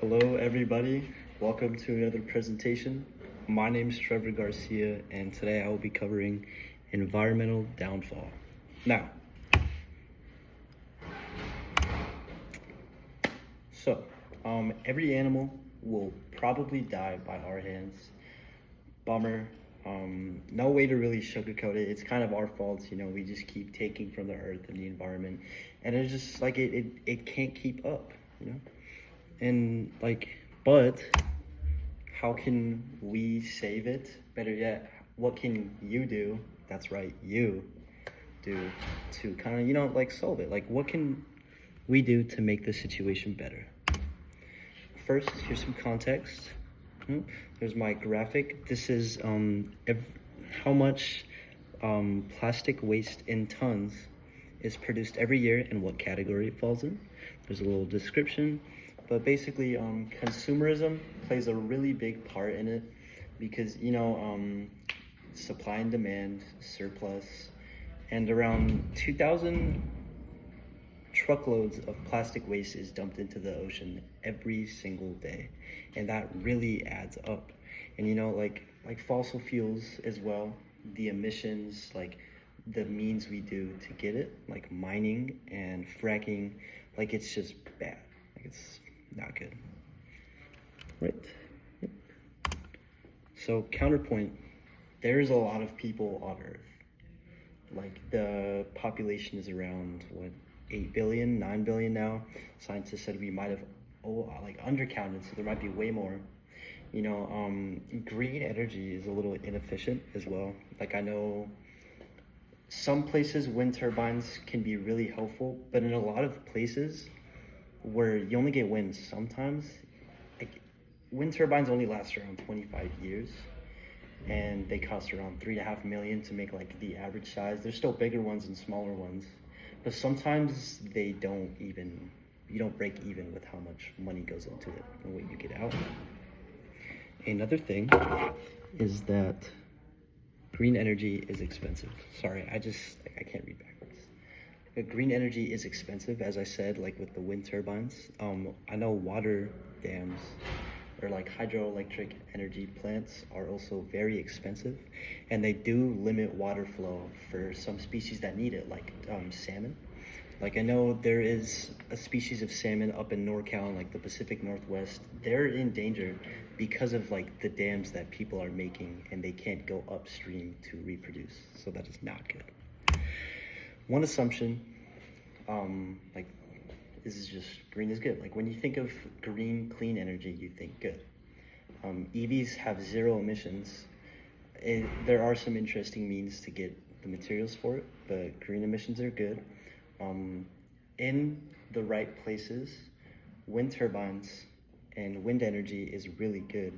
Hello, everybody. Welcome to another presentation. My name is Trevor Garcia, and today I will be covering environmental downfall. Now, every animal will probably die by our hands. Bummer. No way to really sugarcoat it. It's kind of our fault, we just keep taking from the earth and the environment, and it's just like it can't keep up, And but how can we save it? Better yet, what can you do? That's right, you do to kind of, solve it. What can we do to make the situation better? First, here's some context. There's my graphic. This is how much plastic waste in tons is produced every year and what category it falls in. There's a little description, but basically consumerism plays a really big part in it because supply and demand, surplus, and around 2,000 truckloads of plastic waste is dumped into the ocean every single day, and that really adds up. And like fossil fuels as well, the emissions, the means we do to get it, like mining and fracking, it's just bad. It's not good, right? Yep. So counterpoint, there's a lot of people on Earth. The population is around 8 billion, 9 billion now. Scientists said we might have undercounted, so there might be way more. Green energy is a little inefficient as well. I know some places wind turbines can be really helpful, but in a lot of places where you only get wind sometimes, wind turbines only last around 25 years, and they cost around $3.5 million to make the average size. There's still bigger ones and smaller ones, but sometimes you don't break even with how much money goes into it and what you get out. Another thing is that green energy is expensive. Sorry, I can't read backwards. Green energy is expensive, as I said, with the wind turbines. I know water dams or hydroelectric energy plants are also very expensive, and they do limit water flow for some species that need it, salmon. I know there is a species of salmon up in NorCal, the Pacific Northwest. They're in danger because of the dams that people are making, and they can't go upstream to reproduce. So that is not good. One assumption, this is just green is good. When you think of green, clean energy, you think good. EVs have zero emissions. There are some interesting means to get the materials for it, but green emissions are good. In the right places, wind turbines and wind energy is really good.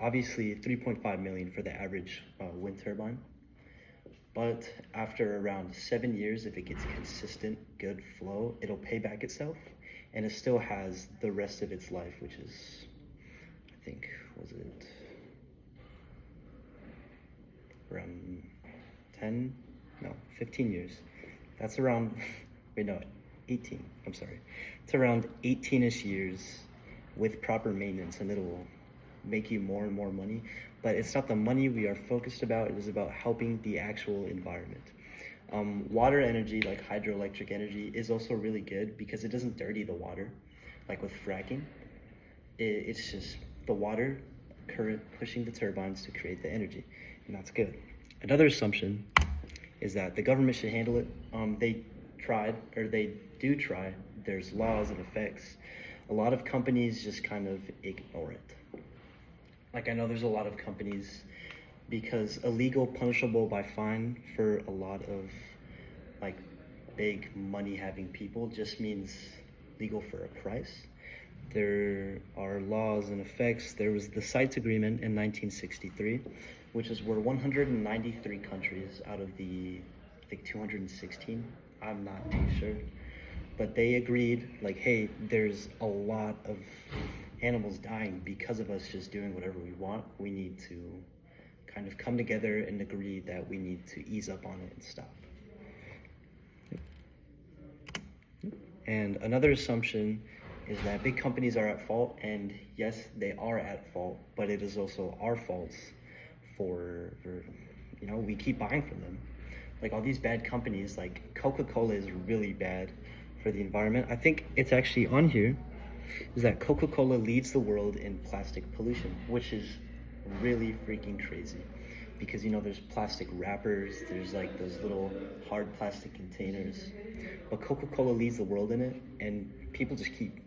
Obviously 3.5 million for the average wind turbine, but after around 7 years, if it gets consistent good flow, it'll pay back itself, and it still has the rest of its life, which is, I think, was it around 15 years. That's around 18, I'm sorry. It's around 18-ish years with proper maintenance, and it'll make you more and more money. But it's not the money we are focused about, it is about helping the actual environment. Water energy, like hydroelectric energy, is also really good because it doesn't dirty the water. With fracking, it's just the water current pushing the turbines to create the energy, and that's good. Another assumption is that the government should handle it. They do try. There's laws and effects. A lot of companies just kind of ignore it. I know there's a lot of companies, because illegal punishable by fine for a lot of big money having people just means legal for a price. There are laws and effects. There was the CITES agreement in 1963, which is where 193 countries out of the 216, I'm not too sure, but they agreed hey, there's a lot of animals dying because of us just doing whatever we want. We need to kind of come together and agree that we need to ease up on it and stop. And another assumption is that big companies are at fault, and yes, they are at fault, but it is also our faults for we keep buying from them. Like all these bad companies, like Coca-Cola is really bad for the environment. I think it's actually on here, is that Coca-Cola leads the world in plastic pollution, which is really freaking crazy. Because there's plastic wrappers, there's like those little hard plastic containers, but Coca-Cola leads the world in it, and people just keep,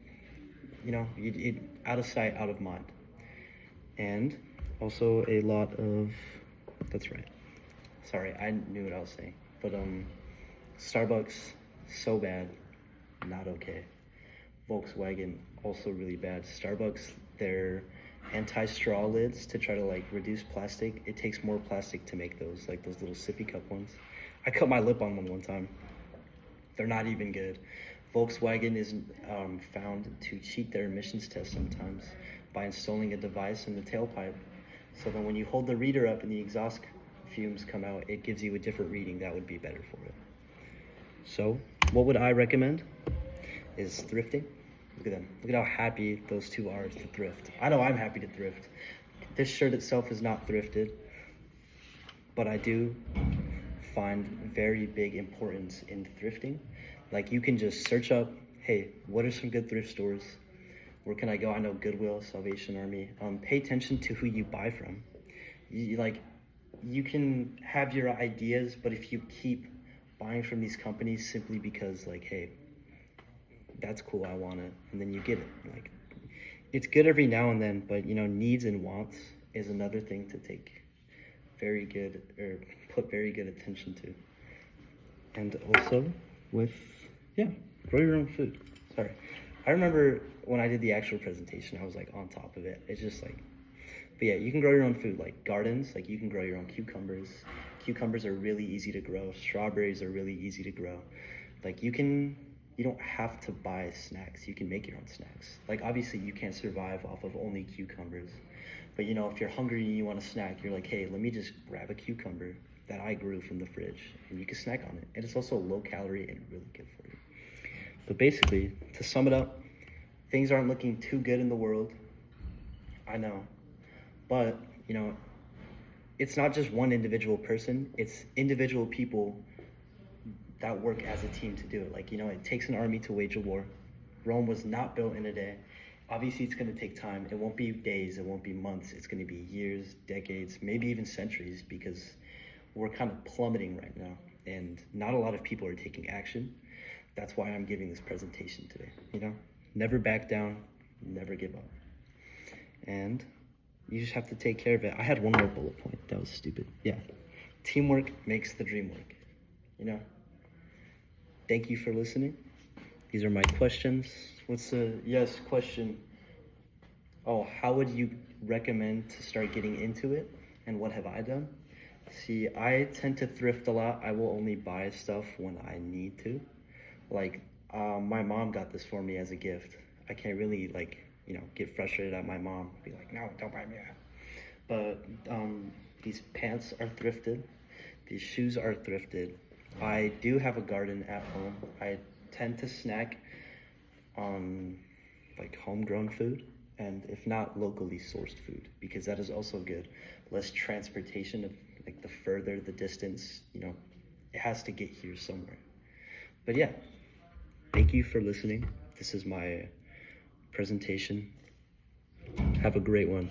it out of sight, out of mind. And also a lot of, that's right. Sorry, I knew what I was saying. But Starbucks, so bad, not okay. Volkswagen, also really bad. Starbucks, their anti-straw lids to try to like reduce plastic. It takes more plastic to make those, like those little sippy cup ones. I cut my lip on one time. They're not even good. Volkswagen is found to cheat their emissions test sometimes by installing a device in the tailpipe. So then when you hold the reader up and the exhaust fumes come out, it gives you a different reading that would be better for it. So what would I recommend is thrifting. Look at them. Look at how happy those two are to thrift. I know I'm happy to thrift. This shirt itself is not thrifted, but I do find very big importance in thrifting. Like you can just search up, hey, what are some good thrift stores? Where can I go? I know Goodwill, Salvation Army. Pay attention to who you buy from. You can have your ideas, but if you keep buying from these companies simply because like, hey, that's cool, I want it, and then you get it. Like, it's good every now and then, but needs and wants is another thing to take put very good attention to. And also grow your own food. Sorry. I remember when I did the actual presentation, I was like on top of it. It's just like, but yeah, you can grow your own food, like gardens, like you can grow your own cucumbers. Cucumbers are really easy to grow. Strawberries are really easy to grow. Like you don't have to buy snacks. You can make your own snacks. Like obviously you can't survive off of only cucumbers, but if you're hungry and you want a snack, you're like, hey, let me just grab a cucumber that I grew from the fridge, and you can snack on it. And it's also low calorie and really good for you. But basically, to sum it up, things aren't looking too good in the world. I know, but it's not just one individual person. It's individual people that work as a team to do it. Like, it takes an army to wage a war. Rome was not built in a day. Obviously, it's going to take time. It won't be days. It won't be months. It's going to be years, decades, maybe even centuries, because we're kind of plummeting right now, and not a lot of people are taking action. That's why I'm giving this presentation today. Never back down, never give up. And you just have to take care of it. I had one more bullet point. That was stupid. Yeah. Teamwork makes the dream work. Thank you for listening. These are my questions. What's the question? Oh, how would you recommend to start getting into it? And what have I done? See, I tend to thrift a lot. I will only buy stuff when I need to. Like, my mom got this for me as a gift. I can't really, get frustrated at my mom. Be like, no, don't buy me that. But these pants are thrifted. These shoes are thrifted. I do have a garden at home. I tend to snack on, homegrown food. And if not, locally sourced food. Because that is also good. Less transportation of, the further the distance, it has to get here somewhere. But yeah, thank you for listening. This is my presentation. Have a great one.